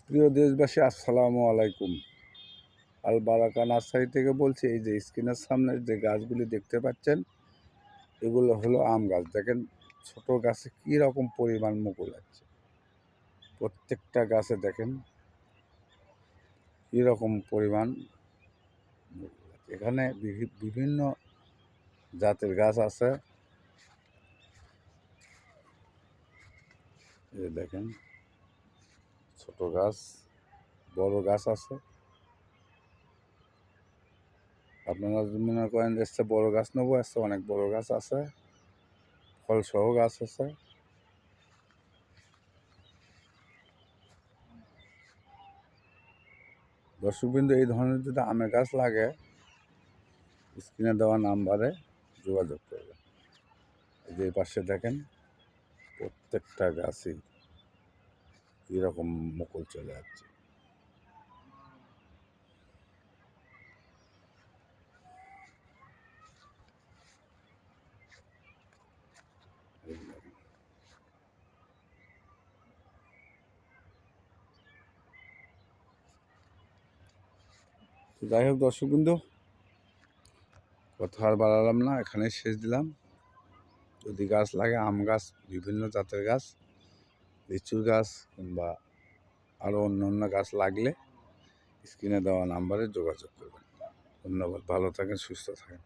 প্রিয় দেশবাসী, আসসালামু আলাইকুম। আল বারাকা নার্সারি থেকে বলছি। এই যে স্ক্রিনের সামনে যে গাছগুলি দেখতে পাচ্ছেন, এগুলো হলো আম গাছ। দেখেন ছোট গাছে কী রকম পরিমাণ মুকুল আছে। প্রত্যেকটা গাছে দেখেন কী রকম পরিমাণ মুকুল আছে। এখানে বিভিন্ন জাতের গাছ আছে। এই দেখেন ছোট গাছ, বড় গাছ আছে। আপনারা যদি মনে করেন এসছে বড় গাছ নেবো, এসছে অনেক বড় গাছ আছে, ফলসহ গাছ আছে। দর্শকবৃন্দ, এই ধরনের যদি আমের গাছ লাগে স্ক্রিনে দেওয়া নাম্বারে যোগাযোগ করবেন। এই যে পাশে দেখেন প্রত্যেকটা গাছই এরকম মুকুল চলে যাচ্ছে। যাই হোক দর্শকবৃন্দ, কথা আর বাড়ালাম না, এখানেই শেষ দিলাম। যদি গাছ লাগে, আম গাছ, বিভিন্ন জাতের গাছ, লিচুর গাছ কিংবা আরও অন্য অন্য গাছ লাগলে স্ক্রিনে দেওয়া নাম্বারে যোগাযোগ করবেন। ধন্যবাদ। ভালো থাকেন, সুস্থ থাকেন।